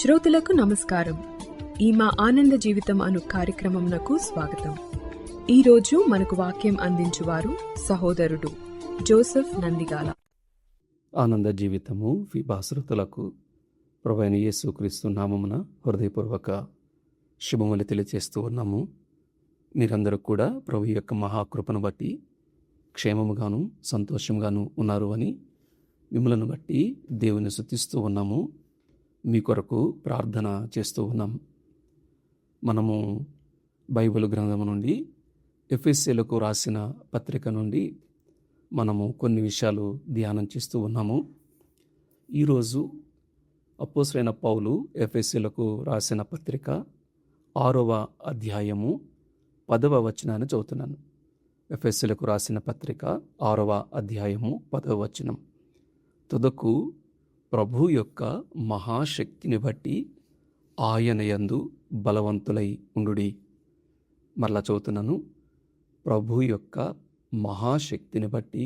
శ్రోతలకు నమస్కారం. ఈ మా ఆనంద జీవితం అను కార్యక్రమంనకు స్వాగతం. ఈరోజు మనకు వాక్యం అందించువారు సహోదరుడు జోసెఫ్ నందిగాల. ఆనంద జీవితము విభా శ్రోతలకు ప్రభువైన యేసుక్రీస్తు నామమున హృదయపూర్వక శుభములు తెలియజేస్తూ ఉన్నాము. మీరందరూ కూడా ప్రభు యొక్క మహాకృపను బట్టి క్షేమముగాను సంతోషంగాను ఉన్నారు అని మిమ్మలను బట్టి దేవుని స్తుతిస్తూ ఉన్నాము. మీ కొరకు ప్రార్థన చేస్తూ ఉన్నాం. మనము బైబిల్ గ్రంథము నుండి ఎఫెసీయులకు రాసిన పత్రిక నుండి మనము కొన్ని విషయాలు ధ్యానం చేస్తూ ఉన్నాము. ఈరోజు అపోస్తలుడైన పౌలు ఎఫెసీయులకు రాసిన పత్రిక 6వ అధ్యాయము 10వ వచనాన్ని చదువుతున్నాను. ఎఫెసీయులకు రాసిన పత్రిక 6వ అధ్యాయము 10వ వచనం. తుదకు ప్రభు యొక్క మహాశక్తిని బట్టి ఆయన యందు బలవంతులై ఉండుడి. మరలా చదువుతున్నాను. ప్రభు యొక్క మహాశక్తిని బట్టి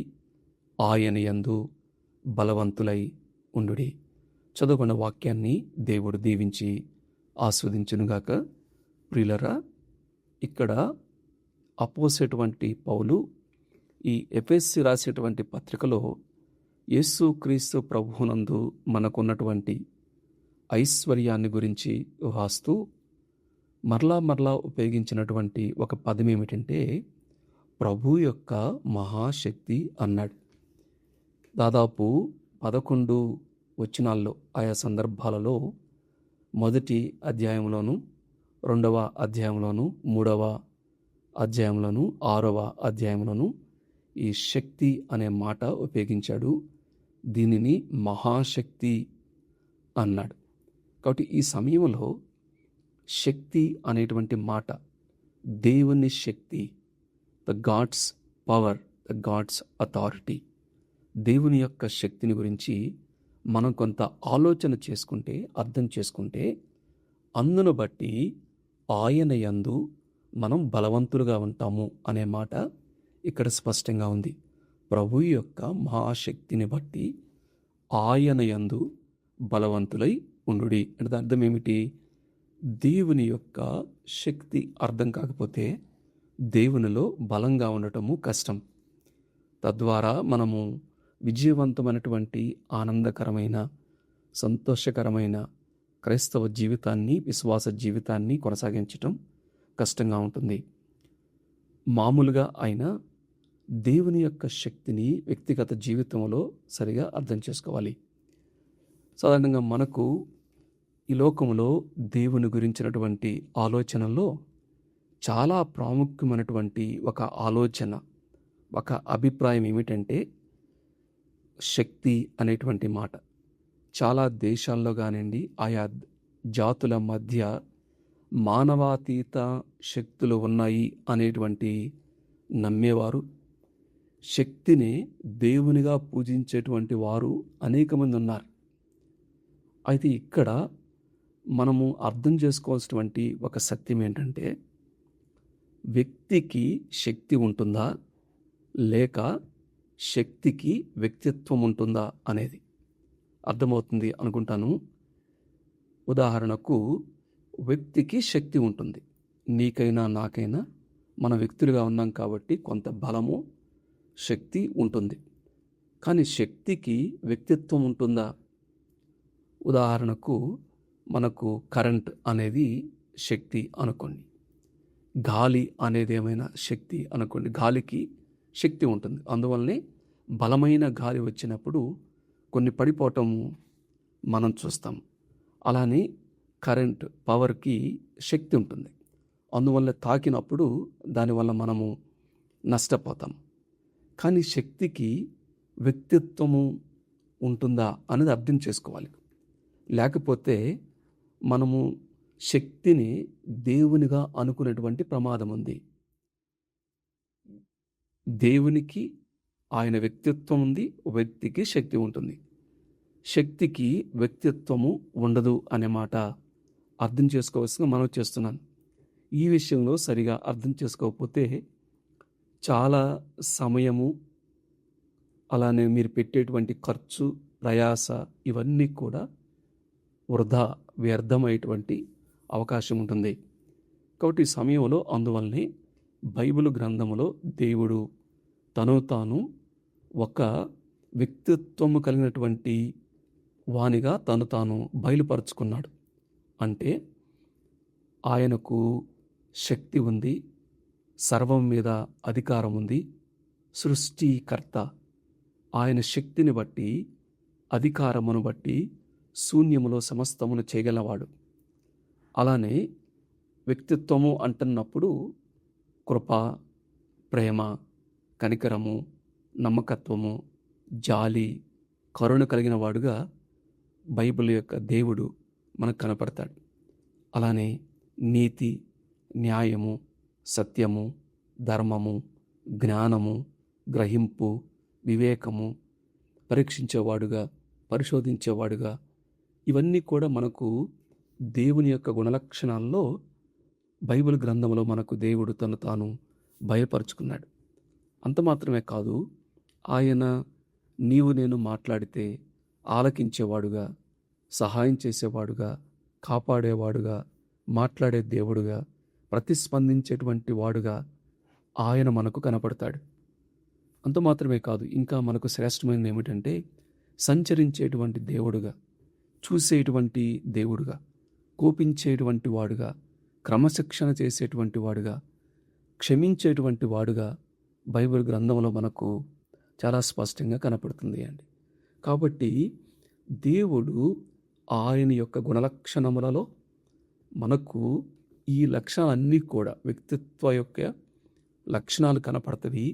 ఆయన యందు బలవంతులై ఉండుడి. చదువుకున్న వాక్యాన్ని దేవుడు దీవించి ఆస్వాదించునుగాక. ప్రియులరా, ఇక్కడ అపోసేటువంటి పౌలు ఈ ఎఫెసీ రాసేటువంటి పత్రికలో యేసుక్రీస్తు ప్రభువునందు మనకున్నటువంటి ఐశ్వర్యాన్ని గురించి రాస్తూ మరలా ఉపయోగించినటువంటి ఒక పదం ఏమిటంటే ప్రభు యొక్క మహాశక్తి అన్నాడు. దాదాపు 11 వచనాల్లో ఆయా సందర్భాలలో మొదటి అధ్యాయంలోను, 2వ అధ్యాయంలోను, 3వ అధ్యాయంలోను, 6వ అధ్యాయంలోను ఈ శక్తి అనే మాట ఉపయోగించాడు. దీనిని మహాశక్తి అన్నాడు. కాబట్టి ఈ సమయంలో శక్తి అనేటువంటి మాట దేవుని శక్తి, the God's power, the God's authority, దేవుని యొక్క శక్తిని గురించి మనం కొంత ఆలోచన చేసుకుంటే, అర్థం చేసుకుంటే, అందును బట్టి ఆయన యందు మనం బలవంతులుగా ఉంటాము అనే మాట ఇక్కడ స్పష్టంగా ఉంది. ప్రభు యొక్క మహాశక్తిని బట్టి ఆయన యందు బలవంతులై ఉండుడి అంటే అర్థం ఏమిటి? దేవుని యొక్క శక్తి అర్థం కాకపోతే దేవునిలో బలంగా ఉండటము కష్టం. తద్వారా మనము విజయవంతమైనటువంటి ఆనందకరమైన సంతోషకరమైన క్రైస్తవ జీవితాన్ని, విశ్వాస జీవితాన్ని కొనసాగించటం కష్టంగా ఉంటుంది. మామూలుగా అయినా దేవుని యొక్క శక్తిని వ్యక్తిగత జీవితంలో సరిగా అర్థం చేసుకోవాలి. సాధారణంగా మనకు ఈ లోకంలో దేవుని గురించినటువంటి ఆలోచనలో చాలా ప్రాముఖ్యమైనటువంటి ఒక ఆలోచన, ఒక అభిప్రాయం ఏమిటంటే శక్తి అనేటువంటి మాట. చాలా దేశాల్లో కానివ్వండి, ఆయా జాతుల మధ్య మానవాతీత శక్తులు ఉన్నాయి అనేటువంటి నమ్మేవారు, శక్తిని దేవునిగా పూజించేటువంటి వారు అనేక మంది ఉన్నారు. అయితే ఇక్కడ మనము అర్థం చేసుకోవాల్సినటువంటి ఒక సత్యం ఏంటంటే వ్యక్తికి శక్తి ఉంటుందా లేక శక్తికి వ్యక్తిత్వం ఉంటుందా అనేది అర్థమవుతుంది అనుకుంటాను. ఉదాహరణకు, వ్యక్తికి శక్తి ఉంటుంది. నీకైనా నాకైనా మన వ్యక్తులుగా ఉన్నాం కాబట్టి కొంత బలము, శక్తి ఉంటుంది. కానీ శక్తికి వ్యక్తిత్వం ఉంటుందా? ఉదాహరణకు, మనకు కరెంట్ అనేది శక్తి అనుకోండి, గాలి అనేది ఏమైనా శక్తి అనుకోండి. గాలికి శక్తి ఉంటుంది. అందువల్లనే బలమైన గాలి వచ్చినప్పుడు కొన్ని పడిపోవటము మనం చూస్తాం. అలానే కరెంట్ పవర్కి శక్తి ఉంటుంది. అందువల్ల తాకినప్పుడు దానివల్ల మనము నష్టపోతాం. కానీ శక్తికి వ్యక్తిత్వము ఉంటుందా అనేది అర్థం చేసుకోవాలి. లేకపోతే మనము శక్తిని దేవునిగా అనుకునేటువంటి ప్రమాదం ఉంది. దేవునికి ఆయన వ్యక్తిత్వం ఉంది, వ్యక్తికి శక్తి ఉంటుంది. శక్తికి వ్యక్తిత్వము ఉండదు అనే మాట అర్థం చేసుకోవాల్సిందిగా మనం చేస్తున్నాను. ఈ విషయంలో సరిగా అర్థం చేసుకోకపోతే చాలా సమయము, అలానే మీరు పెట్టేటువంటి ఖర్చు, ప్రయాస ఇవన్నీ కూడా వృధా వ్యర్థమయ్యేటువంటి అవకాశం ఉంటుంది. కాబట్టి ఈ సమయంలో అందువల్లనే బైబిల్ గ్రంథములో దేవుడు తను తాను ఒక వ్యక్తిత్వము కలిగినటువంటి వానిగా తను తాను బయలుపరుచుకున్నాడు. అంటే ఆయనకు శక్తి ఉంది, సర్వం మీద అధికారం ఉంది, సృష్టికర్త. ఆయన శక్తిని బట్టి, అధికారమును బట్టి శూన్యములో సమస్తమును చేయగలవాడు. అలానే వ్యక్తిత్వము అంటున్నప్పుడు కృప, ప్రేమ, కనికరము, నమ్మకత్వము, జాలి, కరుణ కలిగిన వాడుగా బైబిల్ యొక్క దేవుడు మనకు కనపడతాడు. అలానే నీతి, న్యాయము, సత్యము, ధర్మము, జ్ఞానము, గ్రహింపు, వివేకము, పరీక్షించేవాడుగా, పరిశోధించేవాడుగా, ఇవన్నీ కూడా మనకు దేవుని యొక్క గుణలక్షణాల్లో బైబిల్ గ్రంథంలో మనకు దేవుడు తను తాను బయలుపరుచుకున్నాడు. అంత మాత్రమే కాదు, ఆయన నీవు నేను మాట్లాడితే ఆలకించేవాడుగా, సహాయం చేసేవాడుగా, కాపాడేవాడుగా, మాట్లాడే దేవుడుగా, ప్రతిస్పందించేటువంటి వాడుగా ఆయన మనకు కనపడతాడు. అంత మాత్రమే కాదు, ఇంకా మనకు శ్రేష్టమైనది ఏమిటంటే సంచరించేటువంటి దేవుడుగా, చూసేటువంటి దేవుడుగా, కోపించేటువంటి వాడుగా, క్రమశిక్షణ చేసేటువంటి వాడుగా, క్షమించేటువంటి వాడుగా బైబిల్ గ్రంథంలో మనకు చాలా స్పష్టంగా కనపడుతుంది అండి. కాబట్టి దేవుడు ఆయన యొక్క గుణలక్షణములలో మనకు ఈ లక్షణాలన్నీ కూడా వ్యక్తిత్వ యొక్క లక్షణాలు కనపడతవి.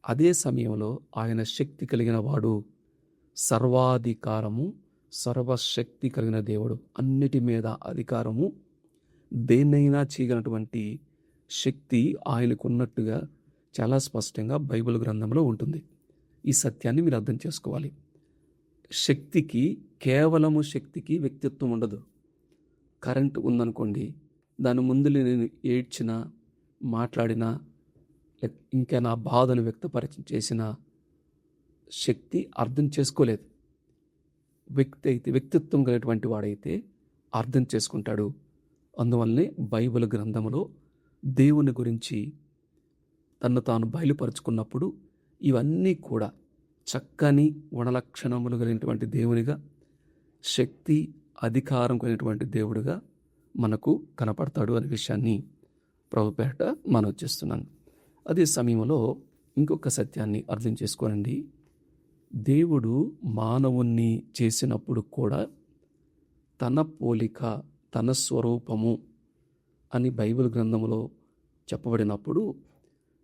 అదే సమయంలో ఆయన శక్తి కలిగిన వాడు, సర్వాధికారము, సర్వశక్తి కలిగిన దేవుడు, అన్నిటి మీద అధికారము, దేన్నైనా చేయగలటువంటి శక్తి ఆయనకు ఉన్నట్టుగా చాలా స్పష్టంగా బైబిల్ గ్రంథంలో ఉంటుంది. ఈ సత్యాన్ని మీరు అర్థం చేసుకోవాలి. శక్తికి, కేవలము శక్తికి వ్యక్తిత్వం ఉండదు. కరెంట్ ఉందనుకోండి, దాని ముందు నేను ఏడ్చినా, మాట్లాడినా, ఇంకా నా బాధను వ్యక్తపరిచి చేసిన శక్తి అర్థం చేసుకోలేదు. వ్యక్తిత్వం కలిగినటువంటి వాడైతే అర్థం చేసుకుంటాడు. అందువల్లనే బైబిల్ గ్రంథంలో దేవుని గురించి తను తాను బయలుపరుచుకున్నప్పుడు ఇవన్నీ కూడా చక్కని గుణలక్షణములు కలిగినటువంటి దేవునిగా, శక్తి, అధికారం కలిగినటువంటి దేవుడుగా మనకు కనపడతాడు అనే విషయాన్ని ప్రభుపేట మనం చేస్తున్నాను. అదే సమయంలో ఇంకొక సత్యాన్ని అర్థం చేసుకోనండి. దేవుడు మానవుణ్ణి చేసినప్పుడు కూడా తన పోలిక, తన స్వరూపము అని బైబిల్ గ్రంథంలో చెప్పబడినప్పుడు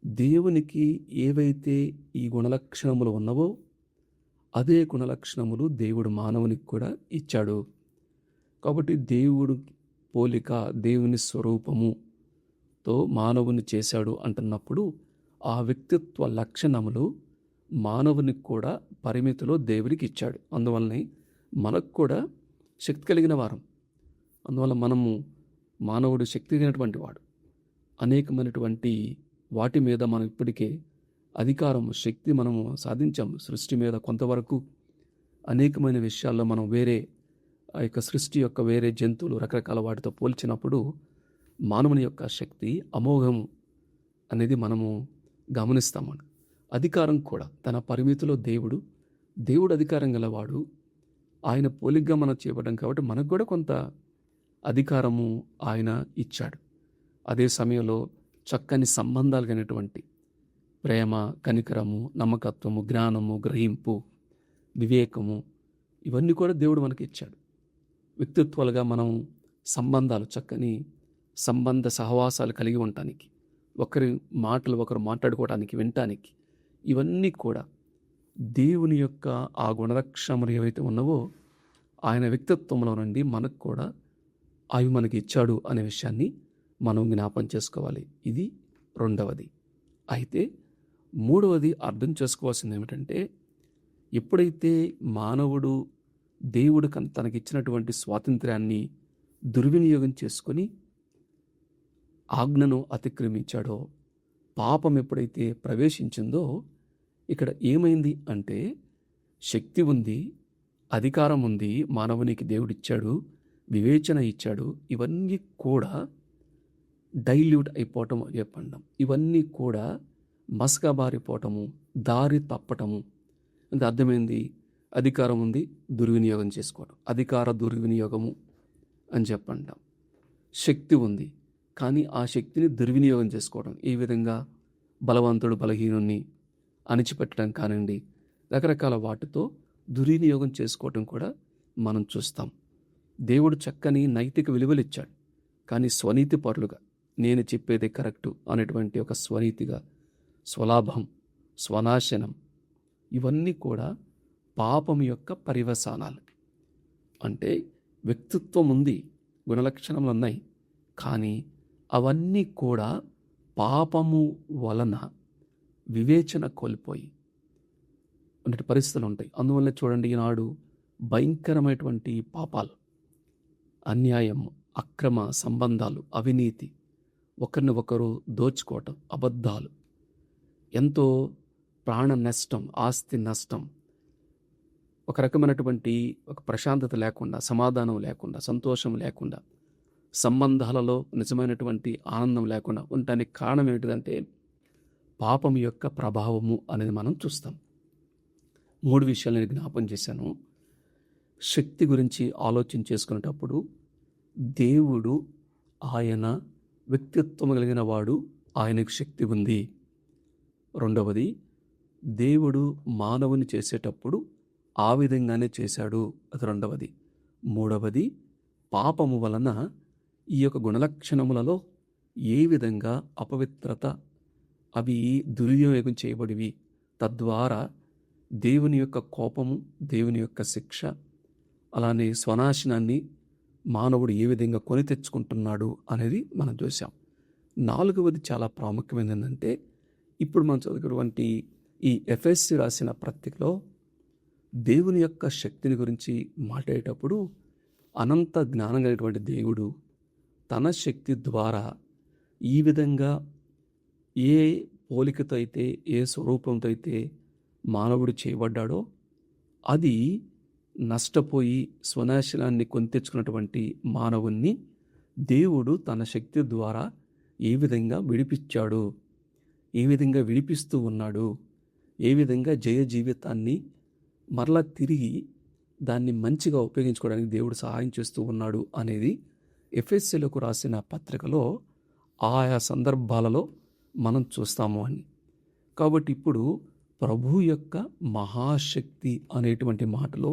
దేవునికి ఏవైతే ఈ గుణలక్షణములు ఉన్నవో అదే గుణలక్షణములు దేవుడు మానవునికి కూడా ఇచ్చాడు. కాబట్టి దేవుడు పోలిక, దేవుని స్వరూపముతో మానవుని చేశాడు అంటున్నప్పుడు ఆ వ్యక్తిత్వ లక్షణములు మానవునికి కూడా పరిమితిలో దేవుడికి ఇచ్చాడు. అందువల్లనే మనకు కూడా శక్తి కలిగిన వారం. అందువల్ల మానవుడు శక్తి కలిగినటువంటి వాడు. అనేకమైనటువంటి వాటి మీద మనం ఇప్పటికే అధికారము, శక్తి మనము సాధించాము. సృష్టి మీద కొంతవరకు అనేకమైన విషయాల్లో మనం వేరే ఆ యొక్క సృష్టి యొక్క వేరే జంతువులు రకరకాల వాటితో పోల్చినప్పుడు మానవుని యొక్క శక్తి అమోఘము అనేది మనము గమనిస్తామని. అధికారం కూడా తన పరిమితిలో దేవుడు అధికారం గలవాడు. ఆయన పోలికగా మనం చేపట్టాం కాబట్టి మనకు కూడా కొంత అధికారము ఆయన ఇచ్చాడు. అదే సమయంలో చక్కని సంబంధాలు కలిగినటువంటి ప్రేమ, కనికరము, నమ్మకత్వము, జ్ఞానము, గ్రహింపు, వివేకము, ఇవన్నీ కూడా దేవుడు మనకి ఇచ్చాడు. వ్యక్తిత్వాలుగా మనం సంబంధాలు, చక్కని సంబంధ సహవాసాలు కలిగి ఉండటానికి, ఒకరి మాటలు ఒకరు మాట్లాడుకోవడానికి, వినటానికి, ఇవన్నీ కూడా దేవుని యొక్క ఆ గుణలక్షణములు ఏవైతే ఉన్నావో ఆయన వ్యక్తిత్వంలో నుండి మనకు కూడా అవి మనకి ఇచ్చాడు అనే విషయాన్ని మనం జ్ఞాపం చేసుకోవాలి. ఇది రెండవది. అయితే మూడవది అర్థం చేసుకోవాల్సింది ఏమిటంటే, ఎప్పుడైతే మానవుడు దేవుడు తనకిచ్చినటువంటి స్వాతంత్ర్యాన్ని దుర్వినియోగం చేసుకొని ఆజ్ఞను అతిక్రమించాడో, పాపం ఎప్పుడైతే ప్రవేశించిందో ఇక్కడ ఏమైంది అంటే, శక్తి ఉంది, అధికారం ఉంది, మానవునికి దేవుడిచ్చాడు. వివేచన ఇచ్చాడు. ఇవన్నీ కూడా డైల్యూట్ అయిపోవటం చెప్పండి. ఇవన్నీ కూడా మసకబారిపోవటము, దారి తప్పటము. అంటే అర్థమైంది, అధికారం ఉంది, దుర్వినియోగం చేసుకోవడం, అధికార దుర్వినియోగము అని చెప్పంటాం. శక్తి ఉంది, కానీ ఆ శక్తిని దుర్వినియోగం చేసుకోవడం. ఈ విధంగా బలవంతుడు బలహీనుణ్ణి అణిచిపెట్టడం కానివ్వండి, రకరకాల వాటితో దుర్వినియోగం చేసుకోవటం కూడా మనం చూస్తాం. దేవుడు చక్కని నైతిక విలువలు ఇచ్చాడు, కానీ స్వనీతి పరులుగా నేను చెప్పేది కరెక్టు అనేటువంటి ఒక స్వనీతిగా, స్వలాభం, స్వనాశనం, ఇవన్నీ కూడా పాపం యొక్క పర్యవసానాలు. అంటే వ్యక్తిత్వం ఉంది, గుణలక్షణములు ఉన్నాయి, కానీ అవన్నీ కూడా పాపము వలన వివేచన కోల్పోయి అన్నటి పరిస్థితులు ఉంటాయి. అందువల్ల చూడండి, ఈనాడు భయంకరమైనటువంటి పాపాలు, అన్యాయం, అక్రమ సంబంధాలు, అవినీతి, ఒకరిని ఒకరు దోచుకోవటం, అబద్ధాలు, ఎంతో ప్రాణ నష్టం, ఆస్తి నష్టం, ఒక రకమైనటువంటి ఒక ప్రశాంతత లేకుండా, సమాధానం లేకుండా, సంతోషం లేకుండా, సంబంధాలలో నిజమైనటువంటి ఆనందం లేకుండా ఉండటానికి కారణం ఏమిటిదంటే పాపం యొక్క ప్రభావము అనేది మనం చూస్తాం. 3 విషయాలు నేను జ్ఞాపం చేశాను. శక్తి గురించి ఆలోచన చేసుకునేటప్పుడు దేవుడు ఆయన వ్యక్తిత్వం కలిగిన వాడు, ఆయనకు శక్తి ఉంది. రెండవది, దేవుడు మానవుని చేసేటప్పుడు ఆ విధంగానే చేశాడు, అది రెండవది. మూడవది, పాపము వలన ఈ యొక్క గుణలక్షణములలో ఏ విధంగా అపవిత్రత, అవి దుర్వినియోగం చేయబడివి, తద్వారా దేవుని యొక్క కోపము, దేవుని యొక్క శిక్ష, అలానే స్వనాశనాన్ని మానవుడు ఏ విధంగా కొని తెచ్చుకుంటున్నాడు అనేది మనం చూసాం. 4వది చాలా ప్రాముఖ్యమైనది ఏంటంటే, ఇప్పుడు మనం చదువుకున్నటువంటి ఈ ఎఫెసీ రాసిన పత్రికలో దేవుని యొక్క శక్తిని గురించి మాట్లాడేటప్పుడు అనంత జ్ఞానం కలిగినటువంటి దేవుడు తన శక్తి ద్వారా ఈ విధంగా ఏ పోలికతో అయితే, ఏ స్వరూపంతో అయితే మానవుడు చేయబడ్డాడో అది నష్టపోయి స్వనాశనాన్ని కొని తెచ్చుకున్నటువంటి మానవుణ్ణి దేవుడు తన శక్తి ద్వారా ఏ విధంగా విడిపించాడు, ఏ విధంగా విడిపిస్తూ ఉన్నాడు, ఏ విధంగా జయ జీవితాన్ని మరలా తిరిగి దాన్ని మంచిగా ఉపయోగించుకోవడానికి దేవుడు సహాయం చేస్తూ ఉన్నాడు అనేది ఎఫెసీయులకు రాసిన పత్రికలో ఆయా సందర్భాలలో మనం చూస్తాము అని. కాబట్టి ఇప్పుడు ప్రభు యొక్క మహాశక్తి అనేటువంటి మాటలో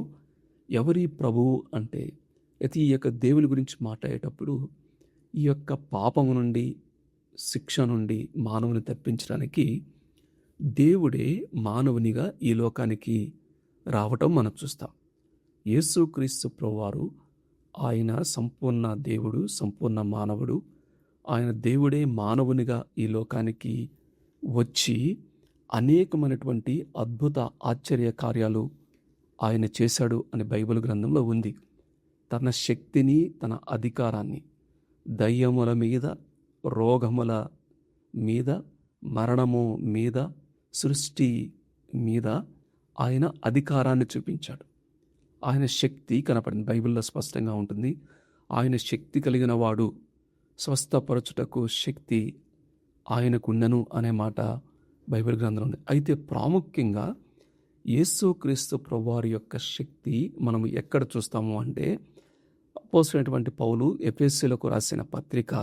ఎవరి ప్రభువు అంటే, అయితే ఈ యొక్క దేవుని గురించి మాట్లాడేటప్పుడు ఈ యొక్క పాపము నుండి, శిక్ష నుండి మానవుని తప్పించడానికి దేవుడే మానవునిగా ఈ లోకానికి రావటం మనం చూస్తాం. యేసుక్రీస్తు ప్రభువారు ఆయన సంపూర్ణ దేవుడు, సంపూర్ణ మానవుడు. ఆయన దేవుడే మానవునిగా ఈ లోకానికి వచ్చి అనేకమైనటువంటి అద్భుత ఆశ్చర్య కార్యాలు ఆయన చేశాడు అని బైబిల్ గ్రంథంలో ఉంది. తన శక్తిని, తన అధికారాన్ని దయ్యముల మీద, రోగముల మీద, మరణము మీద, సృష్టి మీద ఆయన అధికారాన్ని చూపించాడు. ఆయన శక్తి కనపడింది, బైబిల్లో స్పష్టంగా ఉంటుంది. ఆయన శక్తి కలిగిన వాడు, స్వస్థపరచుటకు శక్తి ఆయనకున్నను అనే మాట బైబిల్ గ్రంథంలో ఉంది. అయితే ప్రాముఖ్యంగా యేసుక్రీస్తు ప్రభువారి యొక్క శక్తి మనం ఎక్కడ చూస్తాము అంటే, అపోస్తలుడైనటువంటి పౌలు ఎఫెసీయులకు రాసిన పత్రిక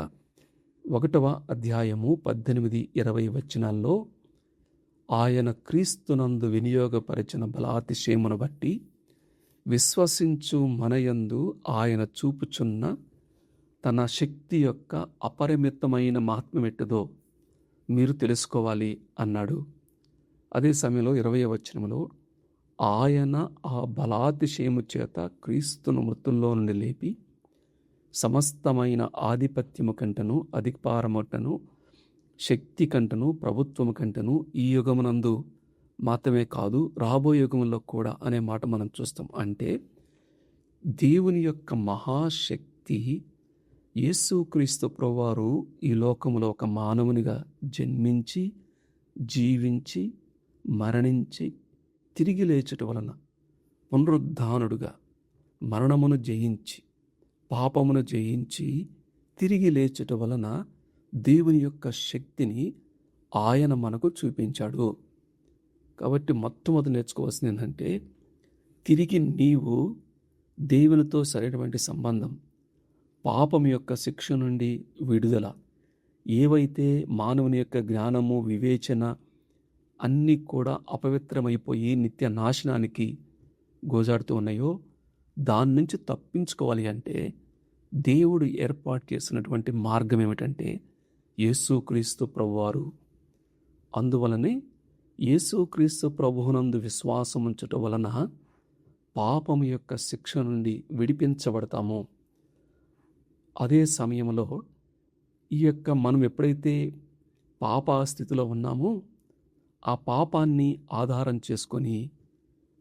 1వ అధ్యాయము 18-20 వచనాల్లో ఆయన క్రీస్తునందు వినియోగపరిచిన బలాతిశయమును బట్టి విశ్వసించు మనయందు ఆయన చూపుచున్న తన శక్తి యొక్క అపరిమితమైన మహాత్మ్యం ఎట్టుదో మీరు తెలుసుకోవాలి అన్నాడు. అదే సమయంలో 20వ వచనంలో ఆయన ఆ బలాతిశయము చేత క్రీస్తును మృతుల్లో నుండి లేపి సమస్తమైన ఆధిపత్యము కంటను, అధికారముటను, శక్తి కంటను, ప్రభుత్వము కంటను ఈ యుగమునందు మాత్రమే కాదు రాబోయే యుగంలో కూడా అనే మాట మనం చూస్తాం. అంటే దేవుని యొక్క మహాశక్తి యేసుక్రీస్తు ప్రభువారు ఈ లోకంలో ఒక మానవునిగా జన్మించి, జీవించి, మరణించి, తిరిగి లేచుట వలన పునరుద్ధానుడుగా మరణమును జయించి పాపమును జయించి తిరిగి లేచుట వలన దేవుని యొక్క శక్తిని ఆయన మనకు చూపించాడు. కాబట్టి మొట్టమొదటి నేర్చుకోవాల్సింది ఏంటంటే, తిరిగి నీవు దేవునితో సరైనటువంటి సంబంధం, పాపం యొక్క శిక్ష నుండి విడుదల, ఏవైతే మానవుని యొక్క జ్ఞానము, వివేచన అన్నీ కూడా అపవిత్రమైపోయి నిత్య నాశనానికి గోజాడుతూ ఉన్నాయో, దాని నుంచి తప్పించుకోవాలి అంటే దేవుడు ఏర్పాటు చేసినటువంటి మార్గం ఏమిటంటే యేసుక్రీస్తు ప్రభువారు. అందువలనే యేసుక్రీస్తు ప్రభువునందు విశ్వాసం ఉంచటం వలన పాపము యొక్క శిక్ష నుండి విడిపించబడతాము. అదే సమయంలో ఈ యొక్క మనం ఎప్పుడైతే పాప స్థితిలో ఉన్నామో ఆ పాపాన్ని ఆధారం చేసుకొని,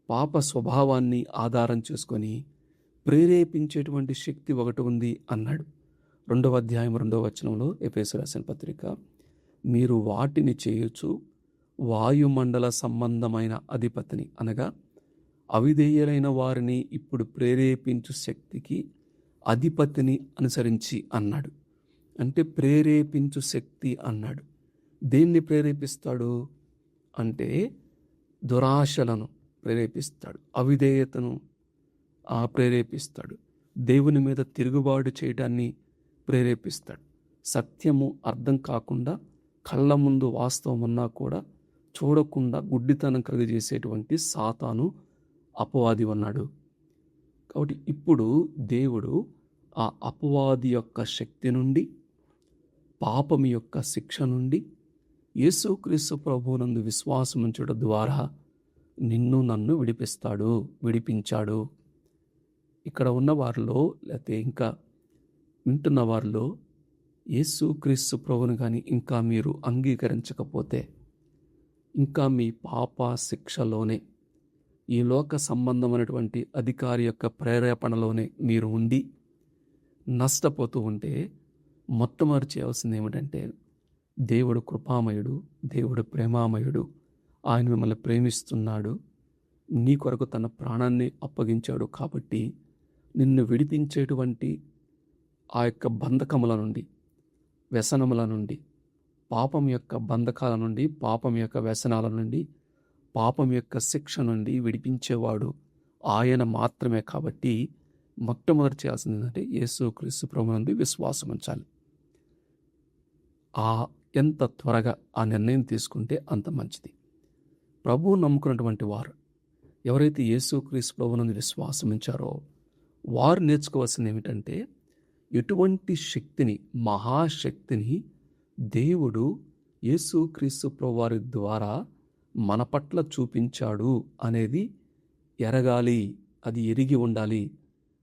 పాప స్వభావాన్ని ఆధారం చేసుకొని ప్రేరేపించేటువంటి శక్తి ఒకటి ఉంది అన్నాడు. 2వ అధ్యాయం 2వ వచనంలో ఎఫెసీయులకు రాసిన పత్రిక, మీరు వాటిని చేయొచ్చు వాయుమండల సంబంధమైన అధిపతిని, అనగా అవిధేయులైన వారిని ఇప్పుడు ప్రేరేపించు శక్తికి అధిపతిని అనుసరించి అన్నాడు. అంటే ప్రేరేపించు శక్తి అన్నాడు. దేన్ని ప్రేరేపిస్తాడు అంటే దురాశలను ప్రేరేపిస్తాడు, అవిధేయతను ప్రేరేపిస్తాడు, దేవుని మీద తిరుగుబాటు చేయడాన్ని ప్రేరేపిస్తాడు. సత్యము అర్థం కాకుండా కళ్ళ ముందు వాస్తవం ఉన్నా కూడా చూడకుండా గుడ్డితనం కలిగజేసేటువంటి సాతాను అపవాది ఉన్నాడు. కాబట్టి ఇప్పుడు దేవుడు ఆ అపవాది యొక్క శక్తి నుండి, పాపం యొక్క శిక్ష నుండి యేసుక్రీస్తు ప్రభువునందు విశ్వాసం ఉంచడం ద్వారా నిన్ను నన్ను విడిపించాడు. ఇక్కడ ఉన్న వారిలో లేకపోతే ఇంకా వింటున్న వారిలో యేసుక్రీస్తు ప్రభువుని కానీ ఇంకా మీరు అంగీకరించకపోతే, ఇంకా మీ పాప శిక్షలోనే, ఈ లోక సంబంధమైనటువంటి అధికారి యొక్క ప్రేరేపణలోనే మీరు ఉండి నష్టపోతూ ఉంటే, మొట్టమొదటి చేయాల్సింది ఏమిటంటే, దేవుడు కృపామయుడు, దేవుడు ప్రేమామయుడు, ఆయన మిమ్మల్ని ప్రేమిస్తున్నాడు, నీ కొరకు తన ప్రాణాన్ని అప్పగించాడు. కాబట్టి నిన్ను విడిపించేటువంటి ఆ యొక్క బంధకముల నుండి, వ్యసనముల నుండి, పాపం యొక్క బంధకాల నుండి, పాపం యొక్క వ్యసనాల నుండి, పాపం యొక్క శిక్ష నుండి విడిపించేవాడు ఆయన మాత్రమే. కాబట్టి మొట్టమొదటి చేయాల్సింది ఏంటంటే యేసుక్రీస్తు ప్రభువునందు విశ్వాసం ఉంచాలి. ఎంత త్వరగా ఆ నిర్ణయం తీసుకుంటే అంత మంచిది. ప్రభువు నమ్ముకున్నటువంటి వారు ఎవరైతే యేసుక్రీస్తు ప్రభువునందు విశ్వాసం ఉంచారో వారు నేర్చుకోవాల్సింది ఏమిటంటే, ఎటువంటి శక్తిని, మహాశక్తిని దేవుడు యేసుక్రీస్తు ప్రభువారి ద్వారా మన పట్ల చూపించాడు అనేది ఎరగాలి, అది ఎరిగి ఉండాలి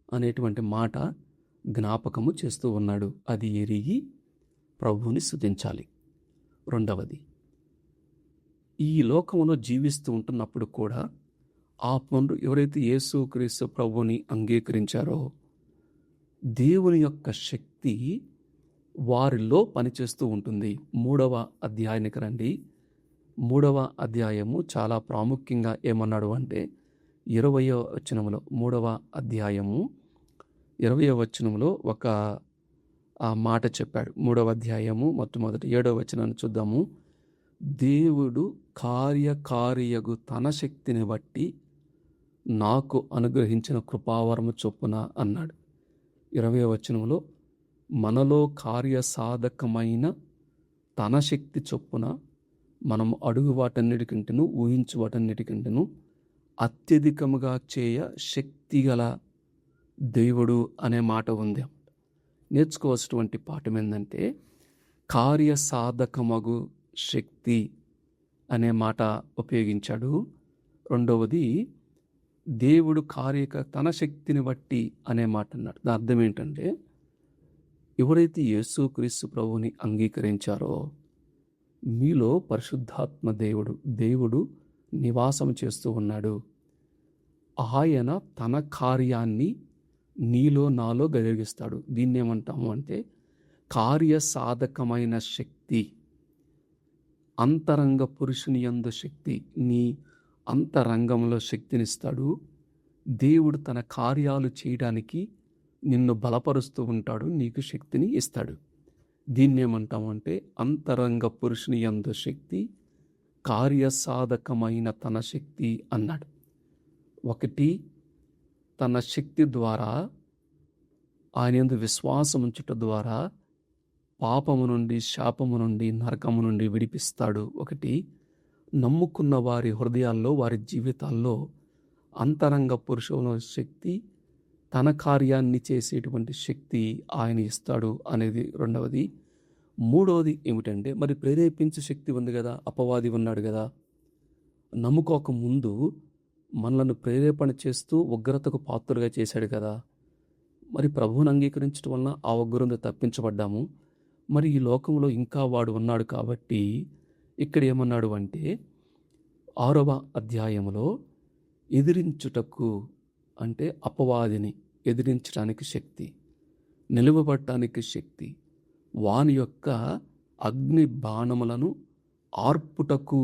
అనేటువంటి మాట జ్ఞాపకము చేస్తూ ఉన్నాడు. అది ఎరిగి ప్రభువుని స్తుతించాలి. రెండవది, ఈ లోకంలో జీవిస్తూ ఉంటున్నప్పుడు కూడా ఆ పనులు ఎవరైతే యేసుక్రీస్తు ప్రభువుని అంగీకరించారో దేవుని యొక్క శక్తి వారిలో పనిచేస్తూ ఉంటుంది. 3వ అధ్యాయానికి రండి. 3వ అధ్యాయము చాలా ప్రాముఖ్యంగా ఏమన్నాడు అంటే 20వ వచనంలో, 3వ అధ్యాయము 20వ వచనంలో ఒక మాట చెప్పాడు. 3వ అధ్యాయము మొట్టమొదటి 7వ వచనాన్ని చూద్దాము. దేవుడు కార్యకారియగు తన శక్తిని బట్టి నాకు అనుగ్రహించిన కృపావరము చొప్పున అన్నాడు. 20వ వచనంలో మనలో కార్యసాధకమైన తన శక్తి చొప్పున మనం అడుగు వాటన్నిటికంటేను, ఊహించు వాటన్నిటికంటేను అత్యధికముగా చేయ శక్తి గల దేవుడు అనే మాట ఉంది. నేర్చుకోవాల్సినటువంటి పాఠం ఏంటంటే, కార్యసాధకమగు శక్తి అనే మాట ఉపయోగించాడు. రెండవది, దేవుడు తన శక్తిని బట్టి అనే మాట అన్నాడు. దాని అర్థం ఏంటంటే, ఎవరైతే యేసుక్రీస్తు ప్రభువుని అంగీకరించారో మీలో పరిశుద్ధాత్మ దేవుడు నివాసం చేస్తూ ఉన్నాడు. ఆయన తన కార్యాన్ని నీలో నాలో జరిగిస్తాడు. దీన్ని ఏమంటాము అంటే కార్యసాధకమైన శక్తి, అంతరంగ పురుషుని యందు శక్తి, నీ అంతరంగంలో శక్తినిస్తాడు. దేవుడు తన కార్యాలు చేయడానికి నిన్ను బలపరుస్తూ ఉంటాడు, నీకు శక్తిని ఇస్తాడు. దీన్ని ఏమంటామంటే అంతరంగ పురుషుని యందు శక్తి, కార్యసాధకమైన తన శక్తి అన్నాడు. ఒకటి, తన శక్తి ద్వారా ఆయన యందు విశ్వాసం ఉంచుట ద్వారా పాపము నుండి, శాపము నుండి, నరకము నుండి విడిపిస్తాడు. ఒకటి, నమ్ముకున్న వారి హృదయాల్లో, వారి జీవితాల్లో అంతరంగ పురుషుల శక్తి, తన కార్యాన్ని చేసేటువంటి శక్తి ఆయన ఇస్తాడు అనేది రెండవది. మూడవది ఏమిటంటే, మరి ప్రేరేపించే శక్తి ఉంది కదా, అపవాది ఉన్నాడు కదా. నమ్ముకోక ముందు మనలను ప్రేరేపణ చేస్తూ ఉగ్రతకు పాత్రగా చేశాడు కదా. మరి ప్రభువుని అంగీకరించడం వలన ఆ ఉగ్రం తప్పించబడ్డాము. మరి ఈ లోకంలో ఇంకా వాడు ఉన్నాడు కాబట్టి ఇక్కడ ఏమన్నాడు అంటే 6వ అధ్యాయంలో ఎదిరించుటకు, అంటే అపవాదిని ఎదిరించడానికి శక్తి, నిలువబడటానికి శక్తి, వాని యొక్క అగ్ని బాణములను ఆర్పుటకు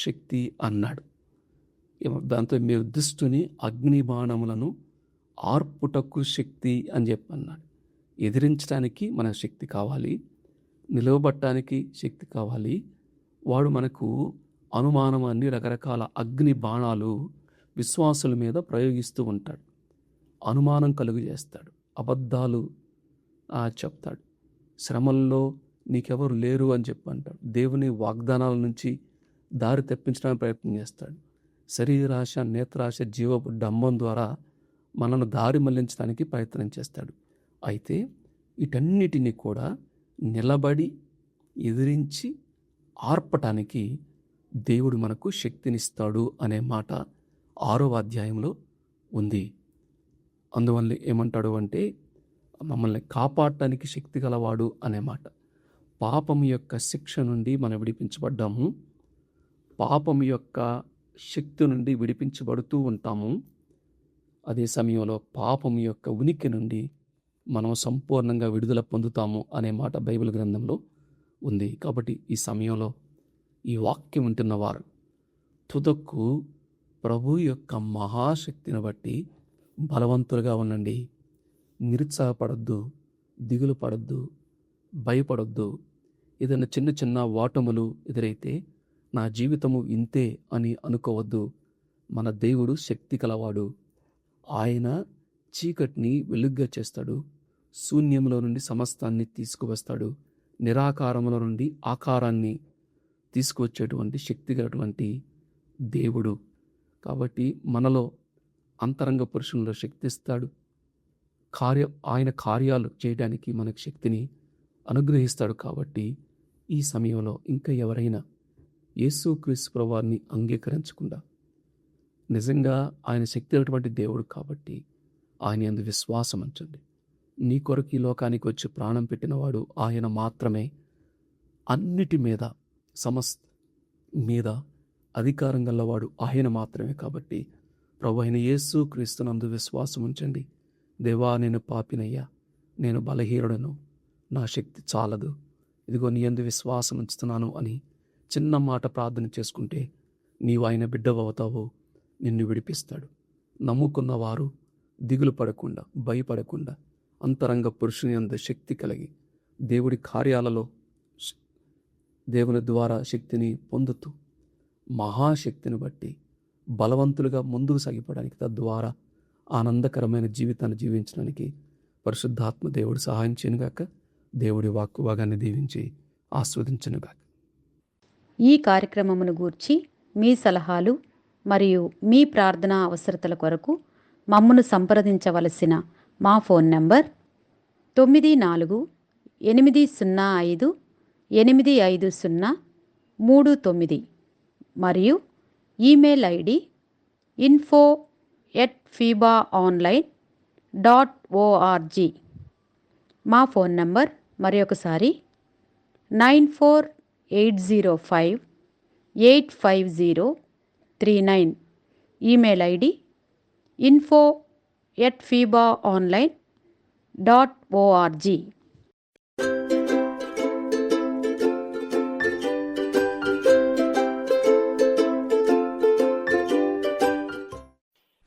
శక్తి అన్నాడు. దాంతో మీరు దుష్టుని అగ్ని బాణములను ఆర్పుటకు శక్తి అని చెప్పి అన్నాడు. ఎదిరించడానికి మన శక్తి కావాలి, నిలవబట్టడానికి శక్తి కావాలి. వాడు మనకు అనుమానం అన్ని రకరకాల అగ్ని బాణాలు విశ్వాసుల మీద ప్రయోగిస్తూ ఉంటాడు. అనుమానం కలుగు చేస్తాడు, అబద్ధాలు చెప్తాడు, శ్రమల్లో నీకెవరు లేరు అని చెప్పి అంటాడు. దేవుని వాగ్దానాల నుంచి దారి తెప్పించడానికి ప్రయత్నం చేస్తాడు. శరీరాశ, నేత్రాశ, జీవపు డంబం ద్వారా మనను దారి మళ్లించడానికి ప్రయత్నం చేస్తాడు. అయితే వీటన్నిటినీ కూడా నిలబడి ఎదిరించి ఆర్పటానికి దేవుడు మనకు శక్తినిస్తాడు అనే మాట 6వ అధ్యాయంలో ఉంది. అందువల్ల ఏమంటాడు అంటే మమ్మల్ని కాపాడటానికి శక్తి గలవాడు అనే మాట. పాపం యొక్క శిక్ష నుండి మనం విడిపించబడ్డాము, పాపం యొక్క శక్తి నుండి విడిపించబడుతూ ఉంటాము. అదే సమయంలో పాపం యొక్క ఉనికి నుండి మనం సంపూర్ణంగా విడుదల పొందుతాము అనే మాట బైబిల్ గ్రంథంలో ఉంది. కాబట్టి ఈ సమయంలో ఈ వాక్యం వింటున్నవారు తుదకు ప్రభు యొక్క మహాశక్తిని బట్టి బలవంతులుగా ఉండండి. నిరుత్సాహపడద్దు, దిగులు పడద్దు, భయపడొద్దు. ఏదైనా చిన్న చిన్న ఓటములు ఎదురైతే నా జీవితము ఇంతే అని అనుకోవద్దు. మన దేవుడు శక్తి కలవాడు. ఆయన చీకటిని వెలుగ్గా చేస్తాడు, శూన్యంలో నుండి సమస్తాన్ని తీసుకువస్తాడు, నిరాకారంలో నుండి ఆకారాన్ని తీసుకువచ్చేటువంటి శక్తి కలిగినటువంటి దేవుడు. కాబట్టి మనలో అంతరంగ పురుషుల్లో శక్తి ఇస్తాడు. ఆయన కార్యాలు చేయడానికి మనకు శక్తిని అనుగ్రహిస్తాడు. కాబట్టి ఈ సమయంలో ఇంకా ఎవరైనా యేసుక్రీస్తు ప్రభువారిని అంగీకరించకుండా, నిజంగా ఆయన శక్తి అయినటువంటి దేవుడు కాబట్టి ఆయన యందు విశ్వాసం ఉంచండి. నీ కొరకు ఈ లోకానికి వచ్చి ప్రాణం పెట్టినవాడు ఆయన మాత్రమే. అన్నిటి మీద, సమస్త మీద అధికారం గలవాడు ఆయన మాత్రమే. కాబట్టి ప్రభు అయిన యేసుక్రీస్తునందు విశ్వాసం ఉంచండి. దేవా, నేను పాపినయ్యా, నేను బలహీనుడను, నా శక్తి చాలదు, ఇదిగో నీ యందు విశ్వాసం ఉంచుతున్నాను అని చిన్న మాట ప్రార్థన చేసుకుంటే నీవు ఆయన బిడ్డవవుతావు, నిన్ను విడిపిస్తాడు. నమ్ముకున్న వారు దిగులు పడకుండా, భయపడకుండా అంతరంగ పురుషుని యందు శక్తి కలిగి దేవుడి కార్యాలలో దేవుని ద్వారా శక్తిని పొందుతూ మహాశక్తిని బట్టి బలవంతులుగా ముందుకు సాగిపోవడానికి, తద్వారా ఆనందకరమైన జీవితాన్ని జీవించడానికి పరిశుద్ధాత్మ దేవుడు సహాయం చేయనుగాక. దేవుడి వాక్కు భాగాన్ని దీవించి ఆస్వాదించనుగాక. ఈ కార్యక్రమమును గూర్చి మీ సలహాలు మరియు మీ ప్రార్థనా అవసరతల కొరకు మమ్మను సంప్రదించవలసిన మా ఫోన్ నంబర్ 9480585039 మరియు ఈమెయిల్ ఐడి info@fibaonline.org. మా ఫోన్ నంబర్ మరొకసారి 9480585039. Email ID info@fibaonline.org.